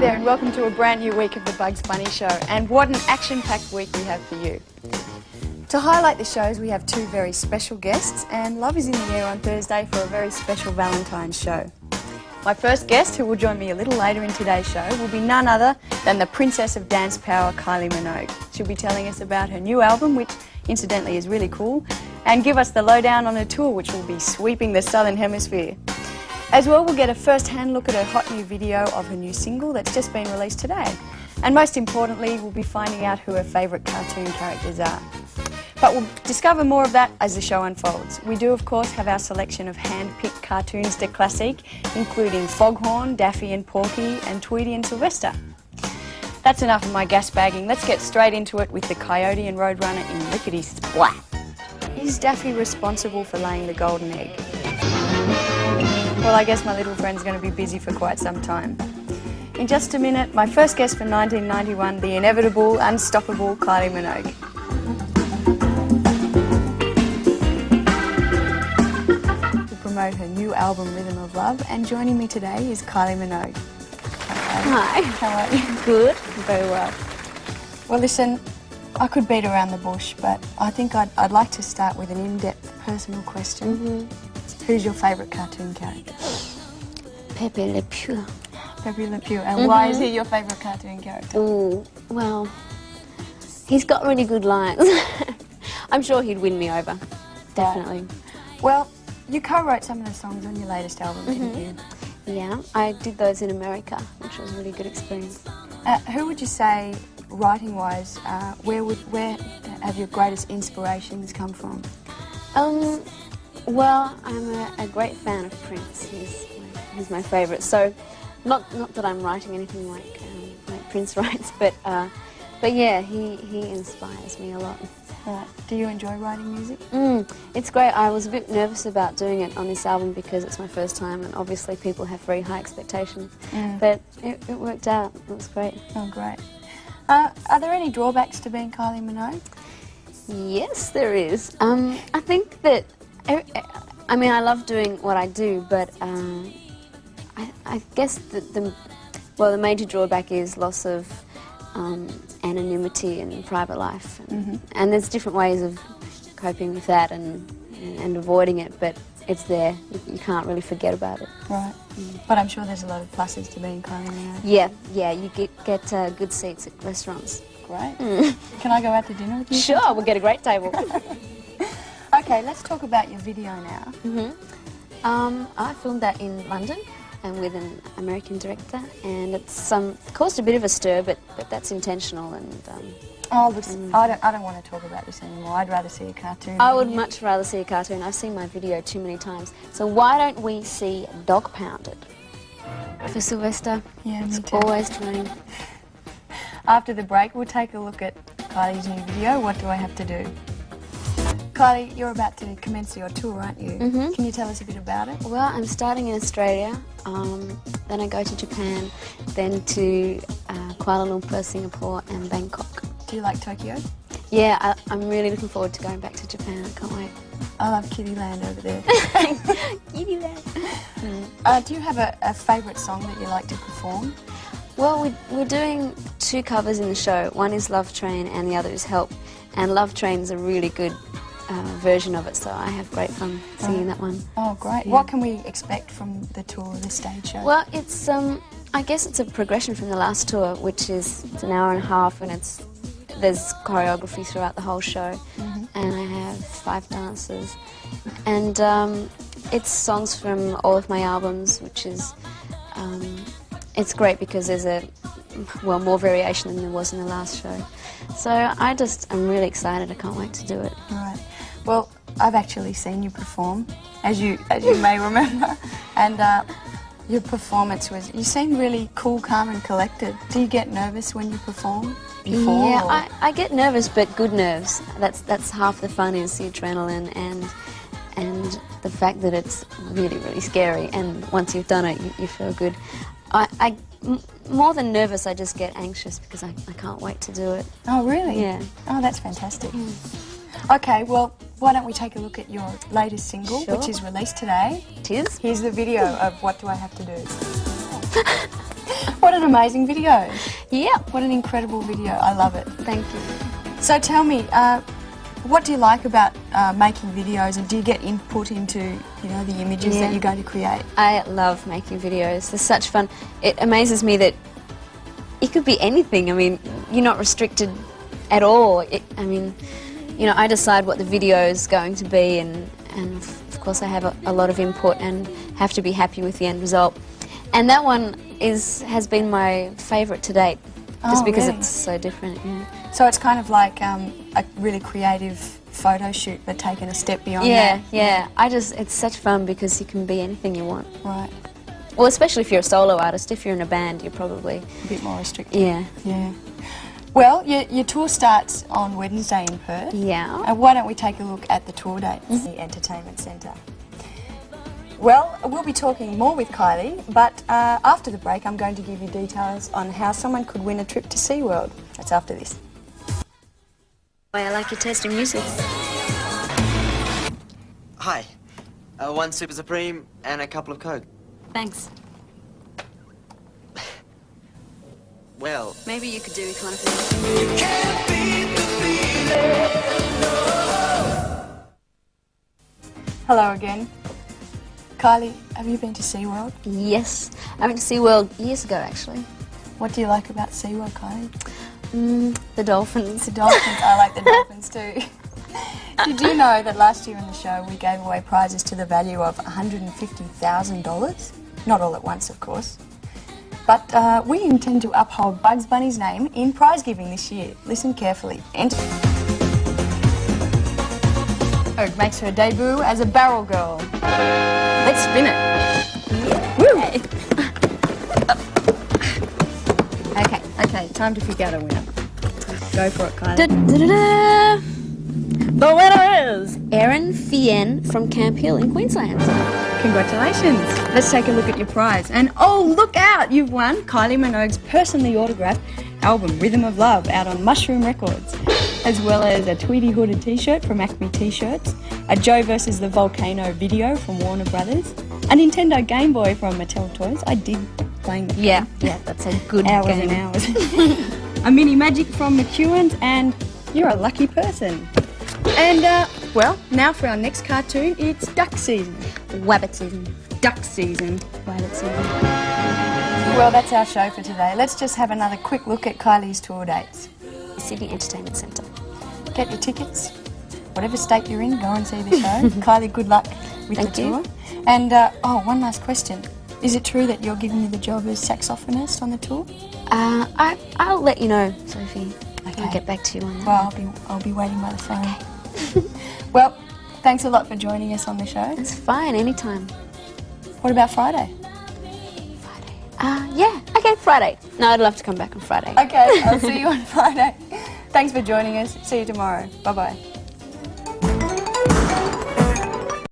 there and welcome to a brand new week of the Bugs Bunny Show. And what an action-packed week we have for you. To highlight the shows, we have two very special guests, and Love is in the air on Thursday for a very special Valentine's show. My first guest, who will join me a little later in today's show, will be none other than the Princess of Dance Power, Kylie Minogue. She'll be telling us about her new album, which incidentally is really cool, and give us the lowdown on her tour, which will be sweeping the Southern Hemisphere. As well, we'll get a first-hand look at her hot new video of her new single that's just been released today. And most importantly, we'll be finding out who her favourite cartoon characters are. But we'll discover more of that as the show unfolds. We do, of course, have our selection of hand-picked cartoons de classique, including Foghorn, Daffy and Porky, and Tweety and Sylvester. That's enough of my gas bagging. Let's get straight into it with the Coyote and Roadrunner in Lickety Splat. Is Daffy responsible for laying the golden egg? Well, I guess my little friend's going to be busy for quite some time. In just a minute, my first guest for 1991, the inevitable, unstoppable Kylie Minogue. To promote her new album, Rhythm of Love, and joining me today is Kylie Minogue. Hi. How are you? Good. Very well. Well, listen, I could beat around the bush, but I think I'd like to start with an in-depth personal question. Who's your favourite cartoon character? Pepe Le Pew. Pepe Le Pew. And why is he your favourite cartoon character? Ooh, well, he's got really good lines. I'm sure he'd win me over. Definitely. Well, you co-wrote some of the songs on your latest album, didn't you? Yeah, I did those in America, which was a really good experience. Who would you say, writing-wise, where have your greatest inspirations come from? Well, I'm a great fan of Prince. He's my favourite. So, not that I'm writing anything like Prince writes, but yeah, he inspires me a lot. Right. Do you enjoy writing music? It's great. I was a bit nervous about doing it on this album because it's my first time, and obviously people have very high expectations. But it worked out. It was great. Oh, great. Are there any drawbacks to being Kylie Minogue? Yes, there is. I think that. I mean, I love doing what I do, but I guess the major drawback is loss of anonymity in private life, and there's different ways of coping with that and avoiding it, but it's there. You can't really forget about it. Right. But I'm sure there's a lot of pluses to being Kylie Minogue. Yeah. You get good seats at restaurants. Great. Can I go out to dinner with you? Sure, we'll get a great table. Okay, let's talk about your video now. I filmed that in London and with an American director, and it's caused a bit of a stir, but that's intentional. And I don't want to talk about this anymore. I'd rather see a cartoon. I would much rather see a cartoon. I've seen my video too many times. So why don't we see Dog Pounded for Sylvester? Yeah, me too. Always trying. After the break, we'll take a look at Kylie's new video, What Do I Have to Do? Kylie, you're about to commence your tour, aren't you? Can you tell us a bit about it? Well, I'm starting in Australia, then I go to Japan, then to Kuala Lumpur, Singapore and Bangkok. Do you like Tokyo? Yeah, I'm really looking forward to going back to Japan. I can't wait. I love Kittyland over there. Kittyland. Do you have a favourite song that you like to perform? Well, we're doing two covers in the show. One is Love Train and the other is Help. And Love Train's a really good version of it, so I have great fun singing that one. Oh, great. Yeah. What can we expect from the tour, the stage show? Well, it's I guess it's a progression from the last tour, which is it's an hour and a half, and there's choreography throughout the whole show, and I have 5 dancers, and it's songs from all of my albums, which is it's great because there's more variation than there was in the last show. So I'm really excited. I can't wait to do it. Right. Well, I've actually seen you perform, as you may remember, and your performance you seemed really cool, calm and collected. Do you get nervous when you perform before? Yeah, I get nervous, but good nerves. That's half the fun, is the adrenaline and the fact that it's really, really scary, and once you've done it, you feel good. More than nervous, I just get anxious because I can't wait to do it. Oh, really? Yeah. Oh, that's fantastic. Okay, well, why don't we take a look at your latest single, which is released today. It is? Here's the video of What Do I Have to Do. What What an amazing video. Yeah. What an incredible video. I love it. Thank you. So tell me, what do you like about making videos, and do you get input into, you know, the images that you're going to create? I love making videos. They're such fun. It amazes me that it could be anything. I mean, you're not restricted at all. I mean, you know, I decide what the video is going to be, and of course I have a lot of input and have to be happy with the end result. And that one has been my favourite to date, just because really? it's so different. Yeah. So it's kind of like a really creative photo shoot, but taken a step beyond that. Yeah. It's such fun because you can be anything you want. Right. Well, especially if you're a solo artist. If you're in a band, you're probably A bit more restricted. Yeah. Yeah. Well, your tour starts on Wednesday in Perth. Yeah. Why don't we take a look at the tour dates? The Entertainment Centre. Well, we'll be talking more with Kylie, but after the break I'm going to give you details on how someone could win a trip to SeaWorld. That's after this. I like your taste in music. Hi. One Super Supreme and a couple of Coke. Thanks. Well... Maybe you could do economy. You can't beat the feeling, no. Hello again. Kylie, have you been to SeaWorld? Yes. I went to SeaWorld years ago, actually. What do you like about SeaWorld, Kylie? The dolphins. The dolphins. I like the dolphins too. Did you know that last year in the show we gave away prizes to the value of $150,000? Not all at once, of course. But we intend to uphold Bugs Bunny's name in prize giving this year. Listen carefully. Minogue makes her debut as a barrel girl. Let's spin it. Yeah. Okay, time to pick out a winner. Go for it, Kylie. Da-da-da-da. The winner is Erin Fien from Camp Hill in Queensland. Congratulations. Let's take a look at your prize. And oh, look out! You've won Kylie Minogue's personally autographed album, Rhythm of Love, out on Mushroom Records, as well as a Tweety hooded t-shirt from Acme T-shirts, a Joe versus the Volcano video from Warner Brothers, a Nintendo Game Boy from Mattel Toys. I did playing the Yeah, that's a good hours game. and hours. A mini magic from McEwen's, and you're a lucky person. And, well, now for our next cartoon, it's duck season. Wabbit season. Duck season. Wabbit season. Well, that's our show for today. Let's just have another quick look at Kylie's tour dates. Sydney Entertainment Centre. Get your tickets. Whatever state you're in, go and see the show. Kylie, good luck with the tour. And, one last question. Is it true that you're giving me the job as saxophonist on the tour? I'll let you know, Sophie. Okay. I'll get back to you on that. Well, I'll be waiting by the phone. Okay. Well, thanks a lot for joining us on the show. It's fine, anytime. What about Friday? Yeah, okay, Friday. No, I'd love to come back on Friday. Okay, I'll see you on Friday. Thanks for joining us. See you tomorrow. Bye-bye.